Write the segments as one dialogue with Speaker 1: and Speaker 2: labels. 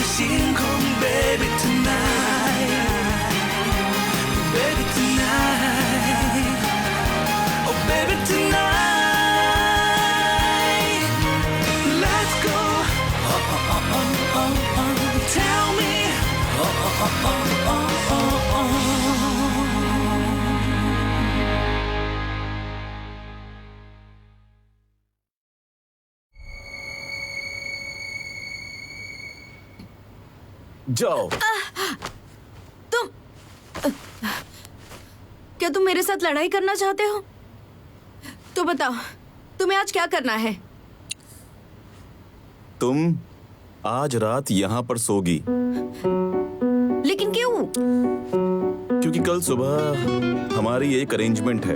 Speaker 1: 的星空 Baby tonight Baby tonight Oh baby tonight Let's go oh, oh, oh, oh, oh, oh. Tell me oh, oh, oh, oh, oh, oh, oh.
Speaker 2: जाओ।
Speaker 3: क्या तुम मेरे साथ लड़ाई करना चाहते हो? तो बताओ, तुम्हें आज क्या करना है?
Speaker 2: तुम आज रात यहाँ पर सोगी।
Speaker 3: लेकिन क्यों?
Speaker 2: क्योंकि कल सुबह हमारी एक अरेंजमेंट है।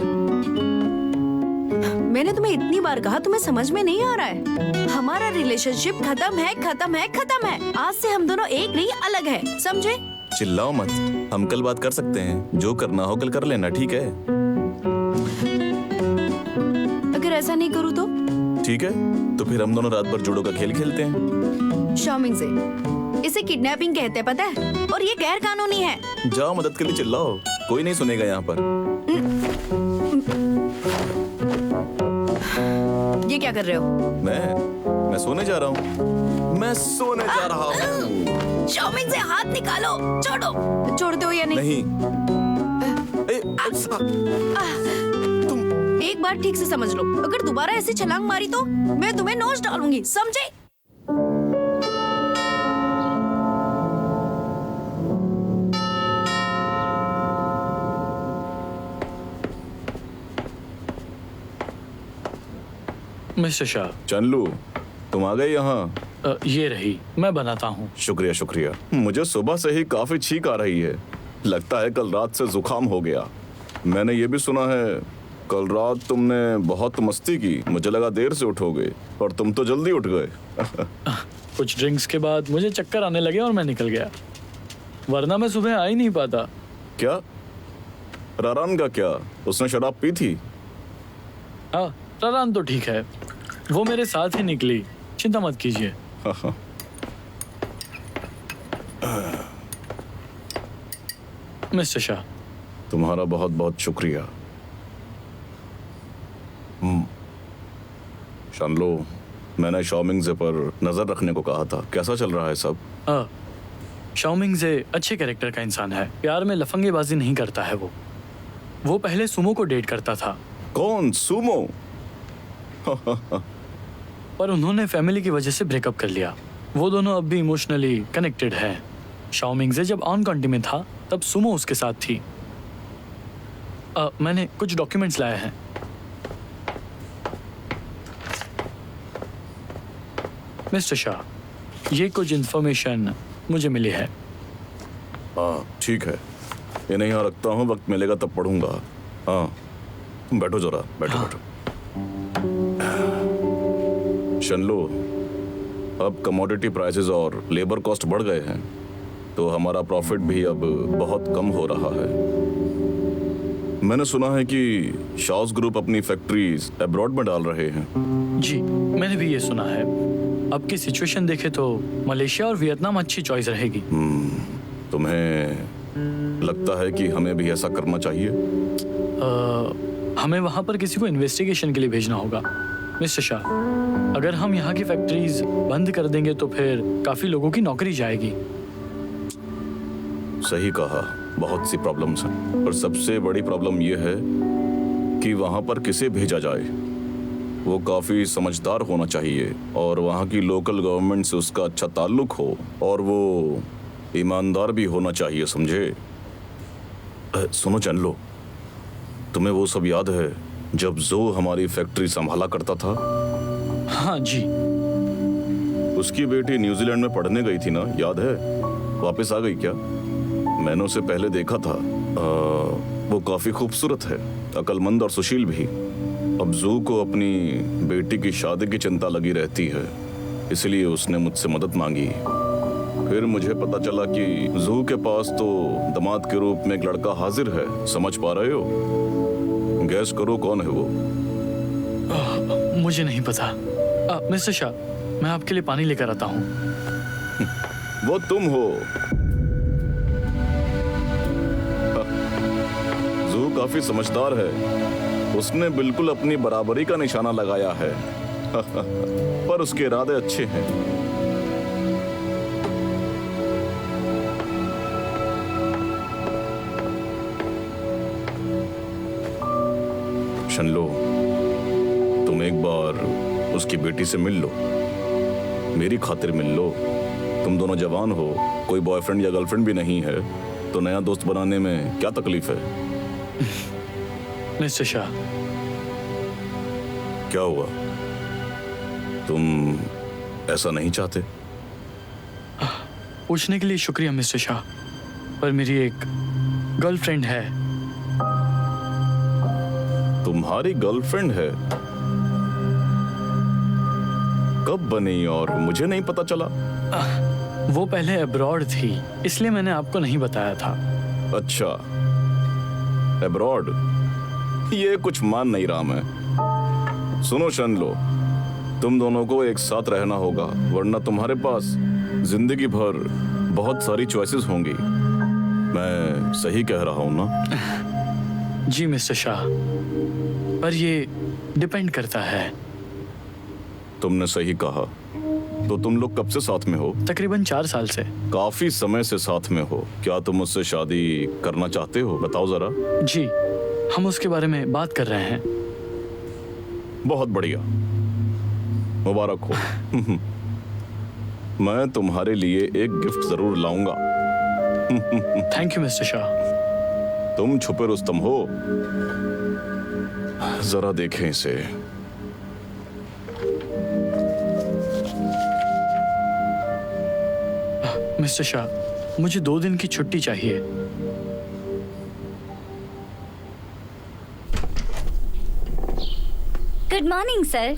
Speaker 3: मैंने तुम्हें इतनी बार कहा, तुम्हें समझ में नहीं आ रहा है? हमारा रिलेशनशिप खत्म है, खत्म है, खत्म है। आज से हम दोनों एक नहीं अलग हैं, समझे?
Speaker 2: चिल्लाओ मत, हम कल बात कर सकते हैं। जो करना हो कल कर लेना, ठीक है?
Speaker 3: अगर ऐसा नहीं करूँ तो?
Speaker 2: ठीक है, तो फिर हम दोनों रात भर जूडो का खेल खेलते हैं।
Speaker 3: शॉमिंग से। इसे किडनैपिंग कहते हैं, पता है? और ये गैर कानूनी है।
Speaker 2: जाओ, मदद के लिए चिल्लाओ, कोई नहीं सुनेगा यहाँ पर।
Speaker 3: ये क्या कर रहे हो?
Speaker 2: मैं सोने जा रहा हूँ। मैं सोने जा रहा हूँ।
Speaker 3: शॉमिंग से हाथ निकालो। छोड़ो। छोड़ते हो या नहीं?
Speaker 2: नहीं।
Speaker 3: तुम एक बार ठीक से समझ लो, अगर दोबारा ऐसे छलांग मारी तो मैं तुम्हें नोच डालूंगी, समझे?
Speaker 4: मिस्टर शाह।
Speaker 2: चंदलू, तुम आ गए यहाँ।
Speaker 4: ये रही, मैं बनाता हूँ।
Speaker 2: शुक्रिया शुक्रिया। मुझे सुबह से ही काफी छींक आ रही है। लगता है कल रात से जुकाम हो गया। मैंने ये भी सुना है कल रात तुमने बहुत मस्ती की। मुझे लगा देर से उठोगे, और तुम तो जल्दी उठ गए।
Speaker 4: कुछ ड्रिंक्स के बाद मुझे चक्कर आने लगे और मैं निकल गया, वरना मैं सुबह आ ही नहीं पाता।
Speaker 2: क्या? रारान का क्या? उसने शराब पी थी?
Speaker 4: हाँ, रारान तो ठीक है, वो मेरे साथ ही निकली, चिंता मत कीजिए। मिस्टर शाह,
Speaker 2: तुम्हारा बहुत बहुत शुक्रिया। शानलो, मैंने शॉमिंगजे पर नजर रखने को कहा था। कैसा चल रहा है सब?
Speaker 4: शॉमिंगजे अच्छे कैरेक्टर का इंसान है। प्यार में लफंगेबाजी नहीं करता है। वो पहले सुमो को डेट करता था।
Speaker 2: कौन? सुमो?
Speaker 4: पर उन्होंने फैमिली की वजह से ब्रेकअप कर लिया। वो दोनों अब भी इमोशनली कनेक्टेड हैं। शॉमिंगजे जब ऑन कंट्री में था तब सुमो उसके साथ थी। मैंने कुछ डॉक्यूमेंट्स लाए हैं। मिस्टर शाह, ये कुछ इंफॉर्मेशन मुझे मिली है।
Speaker 2: हाँ ठीक है, इन्हें यहाँ रखता हूँ, वक्त मिलेगा तब पढ़ूंगा। हाँ तुम बैठो जरा, बैठो। हाँ। बैठो। शनलो, अब कमोडिटी प्राइसेस और लेबर कॉस्ट बढ़ गए हैं, तो हमारा प्रॉफिट भी अब बहुत कम हो रहा है। मैंने सुना है कि शॉस ग्रुप अपनी फैक्ट्रीज अब्रॉड में डाल रहे हैं।
Speaker 4: जी, मैंने भी ये सुना है। अब की सिचुएशन देखे तो मलेशिया और वियतनाम अच्छी चॉइस रहेगी।
Speaker 2: तुम्हें लगता है कि हमें भी ऐसा करना चाहिए?
Speaker 4: हमें वहाँ पर किसी को इन्वेस्टिगेशन के लिए भेजना होगा। मिस्टर शाह, अगर हम यहाँ की फैक्ट्रीज बंद कर देंगे तो फिर काफी लोगों की नौकरी जाएगी।
Speaker 2: सही कहा, बहुत सी प्रॉब्लम्स हैं, और सबसे बड़ी प्रॉब्लम यह है कि वहाँ पर किसे भेजा जाए। वो काफी समझदार होना चाहिए, और वहाँ की लोकल गवर्नमेंट से उसका अच्छा ताल्लुक हो, और वो ईमानदार भी होना चाहिए, समझे? सुनो चंदलो, तुम्हें वो सब याद है जब जो हमारी फैक्ट्री संभाला करता था?
Speaker 4: हाँ जी।
Speaker 2: उसकी बेटी न्यूजीलैंड में पढ़ने गई थी ना, याद है? वापस आ गई क्या? मैंने उसे पहले देखा था। वो काफी खूबसूरत है, अक्लमंद और सुशील भी। अब जू को अपनी बेटी की शादी की चिंता लगी रहती है, इसलिए उसने मुझसे मदद मांगी। फिर मुझे पता चला कि जू के पास तो दामाद के रूप में एक लड़का हाजिर है। समझ पा रहे हो? गैस करो कौन है वो?
Speaker 4: मुझे नहीं पता। मिस्टर शाह, मैं आपके लिए पानी लेकर आता हूँ।
Speaker 2: वो तुम हो। जू काफी समझदार है, उसने बिल्कुल अपनी बराबरी का निशाना लगाया है। पर उसके इरादे अच्छे हैं। शनलो, तुम एक बार उसकी बेटी से मिल लो, मेरी खातिर मिल लो। तुम दोनों जवान हो, कोई बॉयफ्रेंड या गर्लफ्रेंड भी नहीं है, तो नया दोस्त बनाने में क्या तकलीफ है?
Speaker 4: मिस्टर शाह,
Speaker 2: क्या हुआ? तुम ऐसा नहीं चाहते?
Speaker 4: पूछने के लिए शुक्रिया मिस्टर शाह, पर मेरी एक गर्लफ्रेंड है।
Speaker 2: तुम्हारी गर्लफ्रेंड है? कब बनी और मुझे नहीं पता चला?
Speaker 4: वो पहले अब्रॉड थी, इसलिए मैंने आपको नहीं बताया था।
Speaker 2: अच्छा, अब्रॉड? ये कुछ मान नहीं रहा मैं। सुनो शनलो, तुम दोनों को एक साथ रहना होगा, वरना तुम्हारे पास जिंदगी भर बहुत सारी चॉइसेस होंगी। मैं सही कह रहा हूं ना?
Speaker 4: जी मिस्टर शाह, पर ये डिपेंड करता है।
Speaker 2: तुमने सही कहा। तो तुम लोग कब से साथ में हो?
Speaker 4: तकरीबन 4 साल से।
Speaker 2: काफी समय से साथ में हो। क्या तुम मुझसे शादी करना चाहते हो? बताओ जरा।
Speaker 4: जी, हम उसके बारे में बात कर रहे हैं।
Speaker 2: बहुत बढ़िया, मुबारक हो। मैं तुम्हारे लिए एक गिफ्ट जरूर लाऊंगा।
Speaker 4: Thank you mister Shah.
Speaker 2: तुम छुपे रुस्तम हो। जरा देखें इसे।
Speaker 4: मिस्टर शाह, मुझे 2 दिन की छुट्टी चाहिए।
Speaker 5: Good morning sir.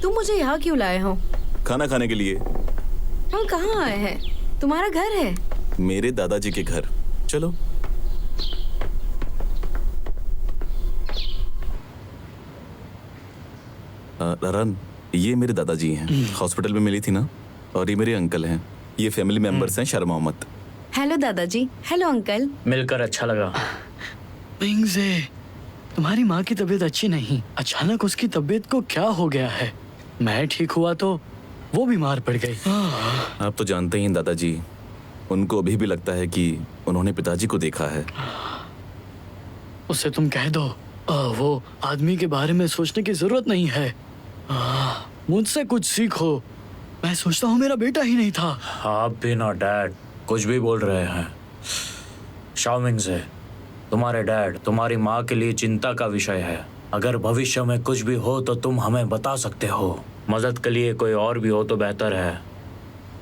Speaker 3: तुम मुझे यहाँ क्यों लाए हो?
Speaker 2: खाना खाने के लिए।
Speaker 3: हम कहाँ आए हैं? तुम्हारा घर है?
Speaker 2: मेरे दादाजी के घर। चलो। रन, ये मेरे दादाजी हैं, हॉस्पिटल में मिली थी ना। और ये मेरे अंकल हैं, ये फैमिली मेंबर्स हैं शर्मा मोहम्मद।
Speaker 3: हेलो दादाजी। Hello uncle.
Speaker 4: मिलकर अच्छा लगा। मिंगजे, तुम्हारी माँ की तबीयत अच्छी नहीं, अचानक उसकी तबीयत को क्या हो गया है? मैं ठीक हुआ तो वो बीमार पड़ गई।
Speaker 2: आप तो जानते ही हैं दादाजी, उनको अभी भी लगता है कि उन्होंने पिताजी को देखा है।
Speaker 4: उससे तुम कह दो वो आदमी के बारे में सोचने की जरूरत नहीं है। मुझसे कुछ सीखो। मैं सोचता हूँ मेरा बेटा ही नहीं था।
Speaker 6: आप भी ना डैड कुछ भी बोल रहे हैं। शाओमिंग से तुम्हारे डैड तुम्हारी माँ के लिए चिंता का विषय है। अगर भविष्य में कुछ भी हो तो तुम हमें बता सकते हो। मदद के लिए कोई और भी हो तो बेहतर है।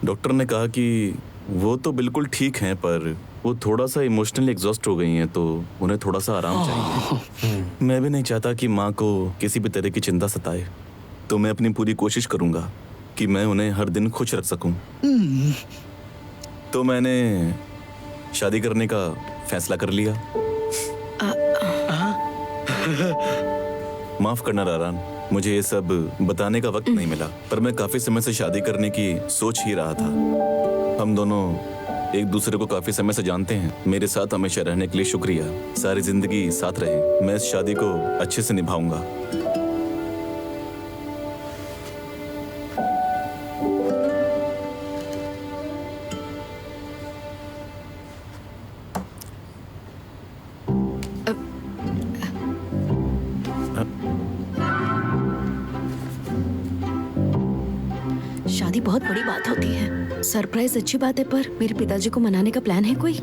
Speaker 2: डॉक्टर ने कहा कि वो तो बिल्कुल ठीक हैं, पर वो थोड़ा सा इमोशनली एग्जॉस्ट हो गई हैं, तो उन्हें थोड़ा सा आराम चाहिए। मैं भी नहीं चाहता कि माँ को किसी भी तरह की चिंता सताए, तो मैं अपनी पूरी कोशिश करूंगा कि मैं उन्हें हर दिन खुश रख सकूं। तो मैंने शादी करने का फैसला कर लिया। माफ करना रारान, मुझे ये सब बताने का वक्त नहीं मिला, पर मैं काफी समय से शादी करने की सोच ही रहा था। हम दोनों एक दूसरे को काफी समय से जानते हैं। मेरे साथ हमेशा रहने के लिए शुक्रिया। सारी जिंदगी साथ रहे। मैं इस शादी को अच्छे से निभाऊंगा।
Speaker 3: शादी बहुत बड़ी बात होती है। सरप्राइज अच्छी बात है, पर मेरे पिताजी को मनाने का प्लान है कोई?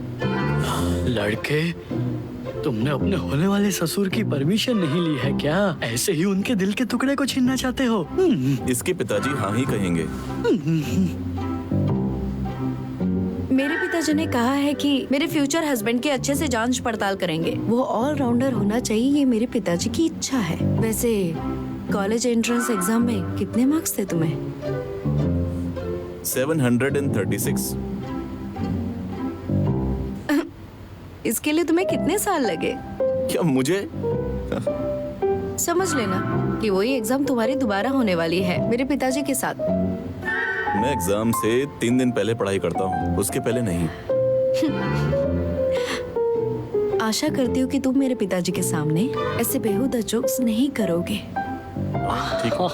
Speaker 4: लड़के, तुमने अपने होने वाले ससुर की परमिशन नहीं ली है क्या? ऐसे ही उनके दिल के टुकड़े को छीनना चाहते हो?
Speaker 2: इसके पिताजी हाँ ही कहेंगे।
Speaker 3: मेरे पिताजी ने कहा है कि मेरे फ्यूचर हस्बैंड की अच्छे से जांच पड़ताल करेंगे। वो ऑलराउंडर होना चाहिए, ये मेरे पिताजी की इच्छा है। वैसे कॉलेज एंट्रेंस एग्जाम में कितने मार्क्स थे तुम्हें?
Speaker 2: 736।
Speaker 3: इसके लिए तुम्हें कितने साल लगे?
Speaker 2: क्या मुझे?
Speaker 3: समझ लेना कि वही एग्जाम तुम्हारी दोबारा होने वाली है मेरे पिताजी के साथ।
Speaker 2: मैं एग्जाम से 3 दिन पहले पढ़ाई करता हूँ, उसके पहले नहीं।
Speaker 3: आशा करती हूँ कि तुम मेरे पिताजी के सामने ऐसे बेहुदा जोक्स नहीं करोगे।
Speaker 2: ठीक है।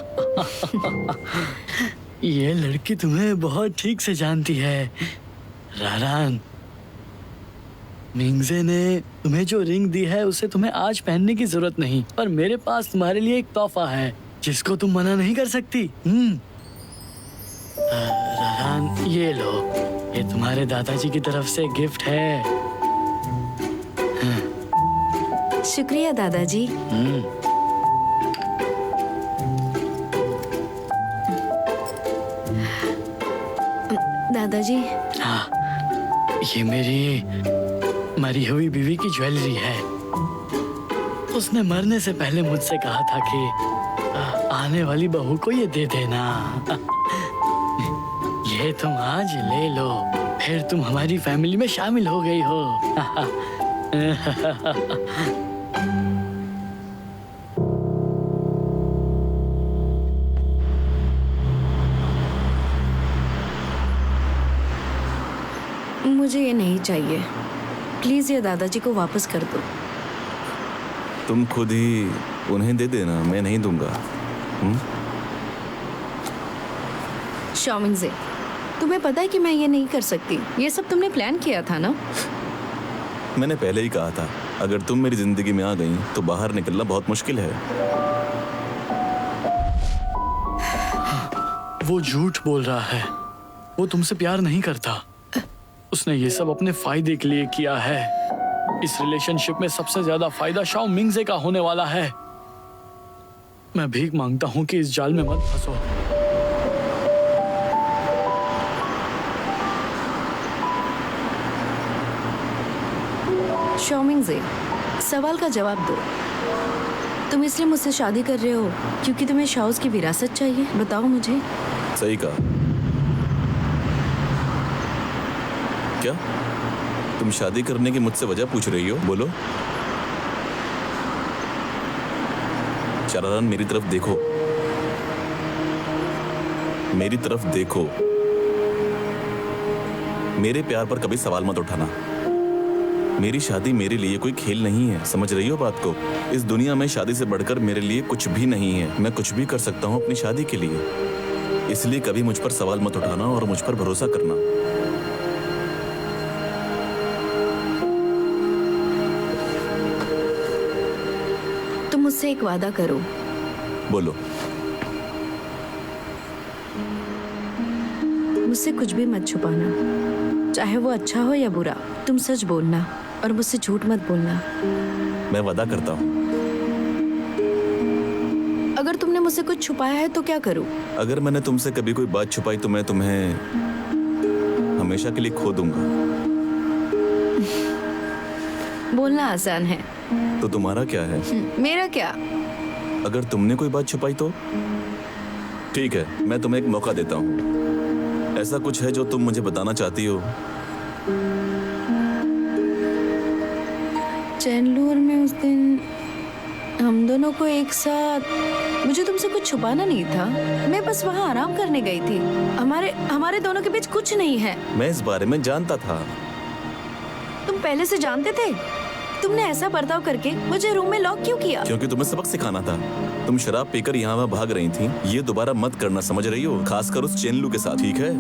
Speaker 4: ये लड़की तुम्हें बहुत ठीक से जानती है रारान। मिंगजे ने तुम्हें जो रिंग दी है उसे तुम्हें आज पहनने की जरूरत नहीं, पर मेरे पास तुम्हारे लिए एक तोहफा है जिसको तुम मना नहीं कर सकती। रारान, ये लो, ये तुम्हारे दादाजी की तरफ से गिफ्ट है।
Speaker 3: शुक्रिया दादाजी। दादाजी,
Speaker 4: हाँ, ये मेरी मरी हुई बीवी की ज्वेलरी है। उसने मरने से पहले मुझसे कहा था कि आने वाली बहू को ये दे देना। ये तुम आज ले लो, फिर तुम हमारी फैमिली में शामिल हो गई हो।
Speaker 3: मुझे ये नहीं चाहिए, प्लीज ये दादाजी को वापस कर दो।
Speaker 2: तुम खुद ही उन्हें दे देना, मैं नहीं दूंगा।
Speaker 3: शॉमिंगजे, तुम्हें पता है कि मैं ये नहीं कर सकती। ये सब तुमने प्लान किया था ना?
Speaker 2: मैंने पहले ही कहा था, अगर तुम मेरी जिंदगी में आ गई तो बाहर निकलना बहुत मुश्किल है।
Speaker 4: वो झूठ बोल रहा है, वो तुमसे प्यार नहीं करता। उसने ये सब अपने फायदे के लिए किया है। इस रिलेशनशिप में सबसे ज्यादा फायदा शाओ मिंगजे का होने वाला है। मैं भीख मांगता हूँ कि इस जाल में मत फंसो।
Speaker 3: शॉमिंगजे, सवाल का जवाब दो। तुम इसलिए मुझसे शादी कर रहे हो क्योंकि तुम्हें शाओस की विरासत चाहिए? बताओ मुझे।
Speaker 2: सही कहा। क्या तुम शादी करने की मुझसे वजह पूछ रही हो? बोलो। चारान, मेरी तरफ देखो, मेरी तरफ देखो। मेरे प्यार पर कभी सवाल मत उठाना। मेरी शादी मेरे लिए कोई खेल नहीं है, समझ रही हो बात को? इस दुनिया में शादी से बढ़कर मेरे लिए कुछ भी नहीं है। मैं कुछ भी कर सकता हूँ अपनी शादी के लिए, इसलिए कभी मुझ पर सवाल मत उठाना और मुझ पर भरोसा करना।
Speaker 3: तुम मुझसे एक वादा करो।
Speaker 2: बोलो।
Speaker 3: मुझसे कुछ भी मत छुपाना, चाहे वो अच्छा हो या बुरा। तुम सच बोलना और मुझसे झूठ मत बोलना।
Speaker 2: मैं वादा करता हूँ।
Speaker 3: अगर तुमने मुझसे कुछ छुपाया है तो क्या करूं?
Speaker 2: अगर मैंने तुमसे कभी कोई बात छुपाई तो मैं तुम्हें हमेशा के लिए खो दूंगा।
Speaker 3: बोलना आसान है।
Speaker 2: तो तुम्हारा क्या है?
Speaker 3: मेरा क्या?
Speaker 2: अगर तुमने कोई बात छुपाई तो ठीक है, मैं तुम्हें एक मौका देता हूँ। ऐसा कुछ है जो तुम मुझे बताना चाहती हो?
Speaker 3: चैनलूर में उस दिन हम दोनों को एक साथ, मुझे तुमसे कुछ छुपाना नहीं था। मैं बस वहाँ आराम करने गई थी। हमारे दोनों के बीच कुछ नहीं है।
Speaker 2: मैं इस बारे में जानता था।
Speaker 3: तुम पहले से जानते थे? तुमने ऐसा बर्ताव करके मुझे रूम में लॉक क्यों किया?
Speaker 2: क्योंकि तुम्हें सबक सिखाना था। तुम शराब पीकर यहाँ वहाँ भाग रही थी, ये दोबारा मत करना, समझ रही हो? खासकर उस चेनलू के साथ, ठीक है?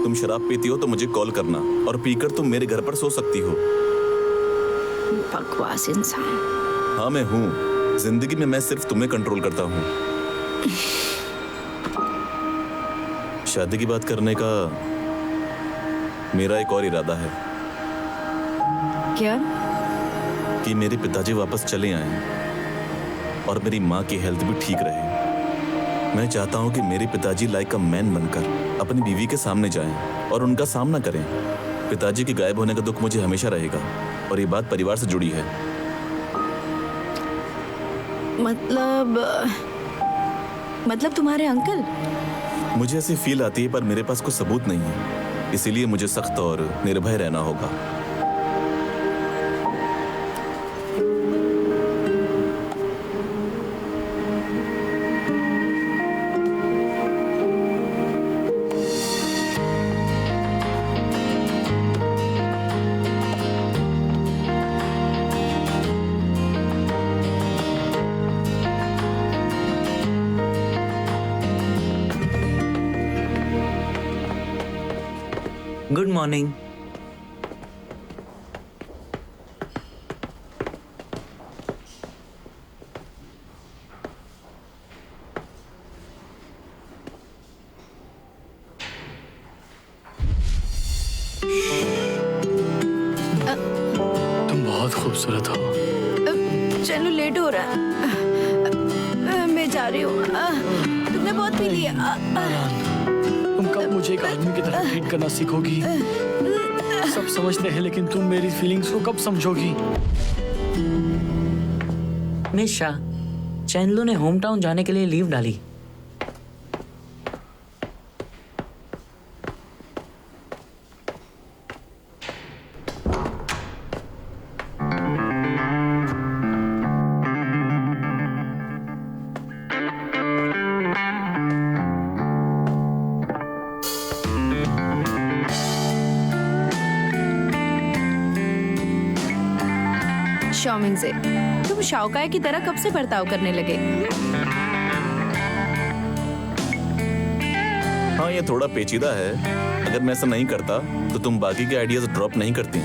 Speaker 2: तुम शराब पीती हो तो मुझे कॉल करना, और पीकर तुम मेरे घर पर सो सकती हो।
Speaker 3: बकवास इंसान।
Speaker 2: हाँ, मैं हूँ। जिंदगी में मैं सिर्फ तुम्हें कंट्रोल करता हूँ। शादी की बात करने का मेरा एक और इरादा है।
Speaker 3: क्या?
Speaker 2: कि मेरे पिताजी वापस चले आए और मेरी माँ की हेल्थ भी ठीक रहे। मैं चाहता हूँ कि मेरे पिताजी लाइक अ मैन बनकर अपनी बीवी के सामने जाएं और उनका सामना करें। पिताजी के गायब होने का दुख मुझे हमेशा रहेगा, और ये बात परिवार से जुड़ी है।
Speaker 3: मतलब तुम्हारे अंकल?
Speaker 2: मुझे ऐसी फील आती है, पर मेरे पास कोई सबूत नहीं है, इसीलिए मुझे सख्त और निर्भय रहना होगा।
Speaker 6: Good morning.
Speaker 4: तुम बहुत खूबसूरत हो।
Speaker 3: चलो लेट हो रहा है। मैं जा रही हूँ। तुमने बहुत पी लिया।
Speaker 4: तुम कब मुझे एक आदमी की तरह ट्रीट करना सीखोगी? सब समझते हैं लेकिन तुम मेरी फीलिंग्स को कब समझोगी?
Speaker 6: मिस शाह, चैनलू ने होम टाउन जाने के लिए लीव डाली।
Speaker 3: शाओमिंग से तुम शाओकाई की तरह कब से बर्ताव करने लगे?
Speaker 2: हाँ, ये थोड़ा पेचीदा है। अगर मैं ऐसा नहीं करता तो तुम बाकी के आइडियाज ड्रॉप नहीं करती।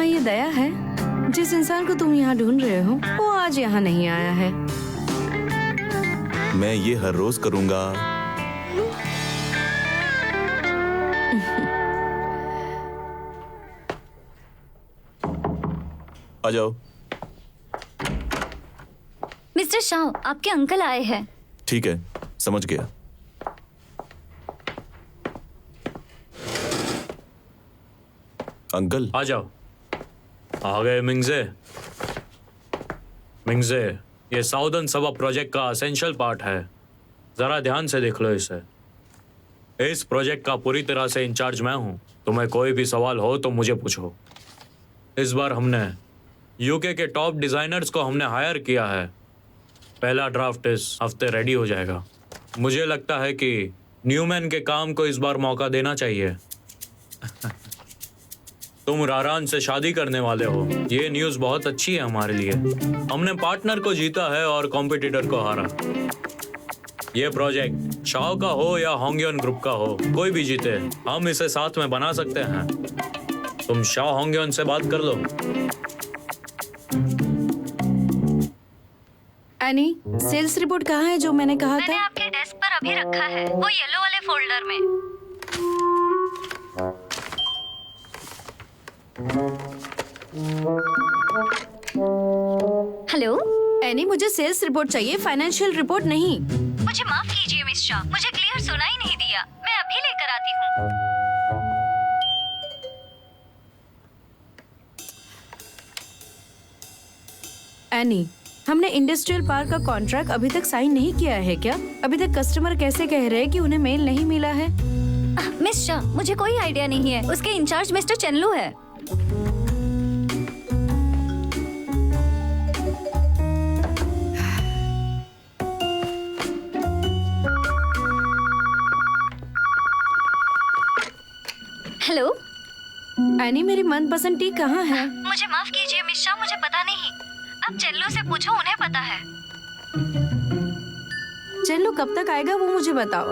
Speaker 3: ये दया है। जिस इंसान को तुम यहाँ ढूंढ रहे हो वो आज यहाँ नहीं आया है।
Speaker 2: मैं ये हर रोज करूंगा। आ जाओ।
Speaker 5: मिस्टर शाह, आपके अंकल आए हैं।
Speaker 2: ठीक है, समझ गया। अंकल,
Speaker 6: आ जाओ। आ गए मिंगजे। मिंगजे, ये साउदर्न सभा प्रोजेक्ट का एसेंशियल पार्ट है। जरा ध्यान से देख लो इसे। इस प्रोजेक्ट का पूरी तरह से इंचार्ज मैं हूं। तुम्हें कोई भी सवाल हो तो मुझे पूछो। इस बार हमने यूके के टॉप डिजाइनर्स को हमने हायर किया है। पहला ड्राफ्ट इस हफ्ते रेडी हो जाएगा। मुझे लगता है कि न्यूमैन के काम को इस बार मौका देना चाहिए। तुम रारान से शादी करने वाले हो, ये न्यूज़ बहुत अच्छी है हमारे लिए। हमने पार्टनर को जीता है और कॉम्पिटिटर को हारा। ये प्रोजेक्ट शाओ का हो या होंगयोन ग्रुप का हो, कोई भी जीते, हम इसे साथ में बना सकते हैं। तुम शाओ होंगयोन से बात कर लो।
Speaker 3: एनी, सेल्स रिपोर्ट कहाँ है जो मैंने कहा
Speaker 5: मैंने
Speaker 3: था?
Speaker 5: आपके डेस्क पर अभी रखा है, वो येलो वाले फोल्डर में। हेलो
Speaker 3: एनी, मुझे सेल्स रिपोर्ट चाहिए, फाइनेंशियल रिपोर्ट नहीं।
Speaker 5: मुझे माफ कीजिए मिस शाह, मुझे क्लियर सुनाई नहीं दिया। मैं अभी लेकर आती हूँ।
Speaker 3: एनी, हमने इंडस्ट्रियल पार्क का कॉन्ट्रैक्ट अभी तक साइन नहीं किया है क्या? अभी तक कस्टमर कैसे कह रहे हैं कि उन्हें मेल नहीं मिला है?
Speaker 5: मिस शाह, मुझे कोई आइडिया नहीं है। उसके इंचार्ज मिस्टर चेनलू है। हेलो
Speaker 3: एनी, मेरी मनपसंद टी कहाँ है?
Speaker 5: मुझे माफ कीजिए मिस शाह, मुझे पता नहीं। अब चेल्लो से पूछो, उन्हें पता है।
Speaker 3: चलो कब तक आएगा वो मुझे बताओ।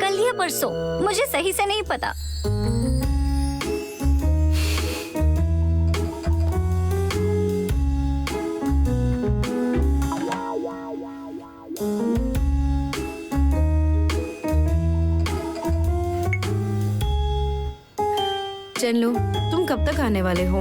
Speaker 5: कल या परसों, मुझे सही से नहीं पता।
Speaker 3: चलो, तुम कब तक आने वाले हो?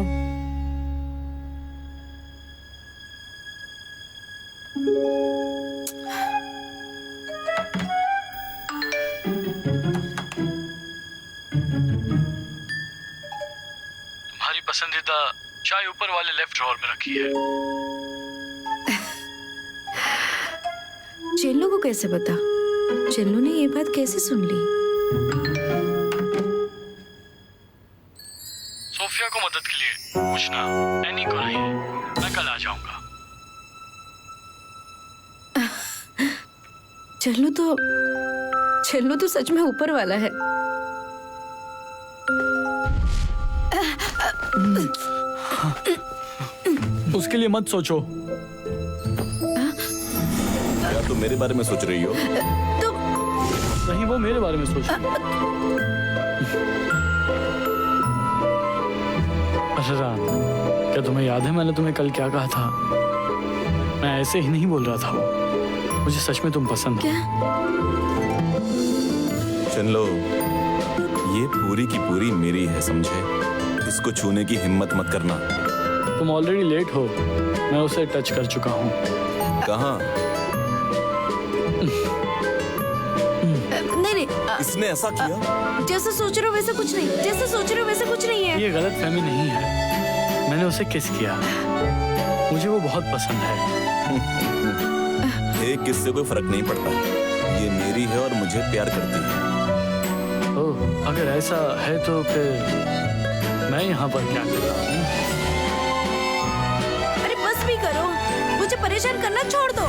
Speaker 4: तुम्हारी पसंदीदा चाय ऊपर वाले लेफ्ट ड्रॉअर में रखी है।
Speaker 3: चेल्लो को कैसे पता? चेल्लो ने ये बात कैसे सुन ली?
Speaker 4: सोफिया को मदद के लिए पूछना, एनी को नहीं। मैं कल आ जाऊंगा।
Speaker 3: चेल्लो तो सच में ऊपर वाला है।
Speaker 4: उसके लिए मत सोचो।
Speaker 2: क्या तुम मेरे बारे में सोच रही हो?
Speaker 3: तुम
Speaker 4: नहीं, वो मेरे बारे में सोच रही है। रान, क्या तुम्हें याद है मैंने तुम्हें कल क्या कहा था? मैं ऐसे ही नहीं बोल रहा था वो। मुझे सच में तुम पसंद हो।
Speaker 3: क्या?
Speaker 2: सुन लो, ये पूरी की पूरी मेरी है, समझे? इसको छूने की हिम्मत मत करना।
Speaker 4: तुम ऑलरेडी लेट हो। मैं उसे टच कर चुका हूँ।
Speaker 2: कहाँ?
Speaker 3: नहीं,
Speaker 2: इसने ऐसा किया?
Speaker 3: जैसा सोच रहे हो वैसा कुछ नहीं, जैसा सोच रहे हो वैसा कुछ नहीं है।
Speaker 4: ये गलत फहमी नहीं है। मैंने उसे किस किया। मुझे वो बहुत पसंद है।
Speaker 2: एक किस से कोई फर्क नहीं पड़ता। ये मेरी है और मुझे प्यार करती है।
Speaker 4: ओह, अगर ऐसा है तो फिर मैं यहाँ पर क्या कर रहा हूँ?
Speaker 3: अरे बस भी करो, मुझे परेशान करना छोड़ दो।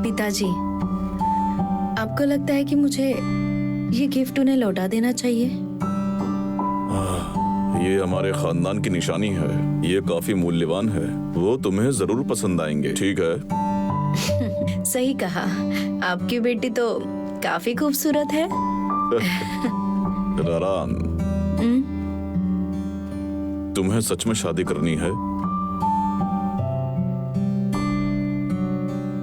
Speaker 3: पिताजी, आपको लगता है कि मुझे ये गिफ्ट उन्हें लौटा देना चाहिए?
Speaker 2: ये हमारे खानदान की निशानी है। ये काफी मूल्यवान है। वो तुम्हें जरूर पसंद आएंगे, ठीक है?
Speaker 3: सही कहा। आपकी बेटी तो काफी खूबसूरत है।
Speaker 2: रारान, तुम्हें सच में शादी करनी है?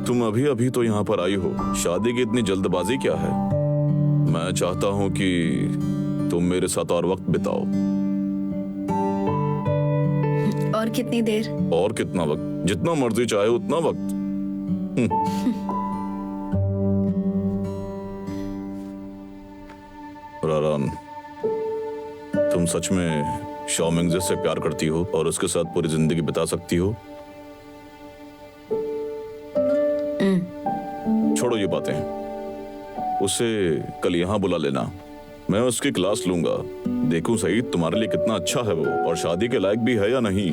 Speaker 2: तुम अभी अभी तो यहाँ पर आई हो। शादी की इतनी जल्दबाजी क्या है? मैं चाहता हूँ कि तुम मेरे साथ और वक्त बिताओ।
Speaker 3: और कितनी देर?
Speaker 2: और कितना वक्त? जितना मर्जी चाहे उतना वक्त। रारान, तुम सच में शाओ मिंगजे से प्यार करती हो और उसके साथ पूरी जिंदगी बिता सकती हो? छोड़ो ये बातें। उसे कल यहाँ बुला लेना। मैं उसकी क्लास लूंगा। देखूं सही तुम्हारे लिए कितना अच्छा है वो, और शादी के लायक भी है या नहीं।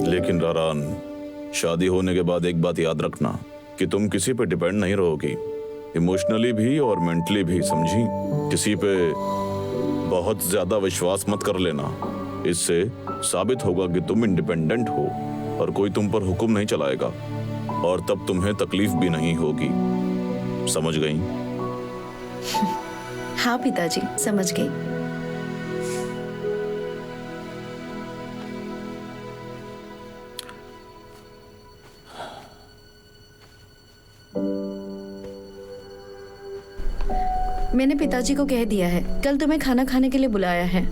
Speaker 2: लेकिन रारान, शादी होने के बाद एक बात याद रखना कि तुम किसी पे डिपेंड नहीं रहोगी, इमोशनली भी और मेंटली भी, समझी? किसी पे बहुत ज्यादा विश्वास मत कर लेना। इससे साबित होगा कि तुम इंडिपेंडेंट हो और कोई तुम पर हुक्म नहीं चलाएगा, और तब तुम्हें तकलीफ भी नहीं होगी। समझ गई?
Speaker 3: हाँ पिताजी, समझ गई। मैंने पिताजी को कह दिया है, कल तुम्हें खाना खाने के लिए बुलाया है।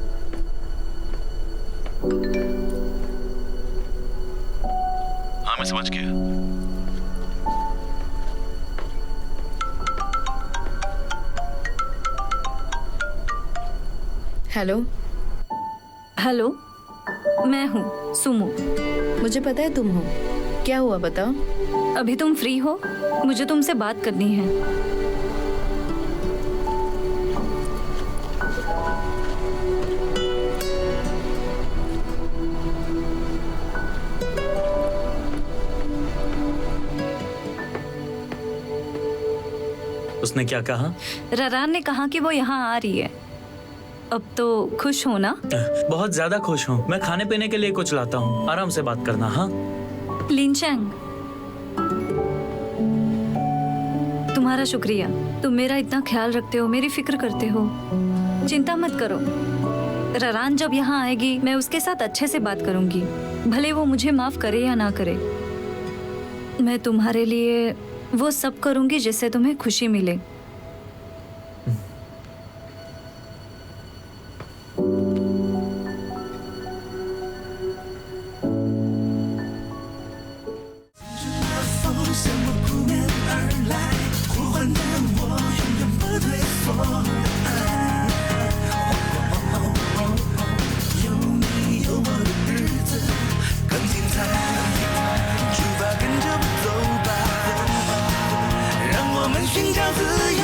Speaker 2: हाँ, मैं समझ गया।
Speaker 3: हेलो।
Speaker 5: हेलो, मैं हूँ सुमो।
Speaker 3: मुझे पता है तुम हो। क्या हुआ बताओ?
Speaker 5: अभी तुम फ्री हो? मुझे तुमसे बात करनी है।
Speaker 6: उसने क्या कहा?
Speaker 5: रारान ने कहा कि वो यहाँ आ रही है। अब तो खुश हो ना?
Speaker 6: बहुत ज्यादा खुश हूँ। मैं खाने पीने के लिए कुछ लाता हूँ, आराम से बात करना। हाँ
Speaker 5: लिनचैंग, तुम्हारा शुक्रिया। तुम मेरा इतना ख्याल रखते हो, मेरी फिक्र करते हो।
Speaker 7: चिंता मत करो, ररान जब यहाँ आएगी मैं उसके साथ अच्छे से बात करूंगी, भले वो मुझे माफ करे या ना करे। मैं तुम्हारे लिए वो सब करूंगी जिससे तुम्हें खुशी मिले।
Speaker 1: 寻找自由。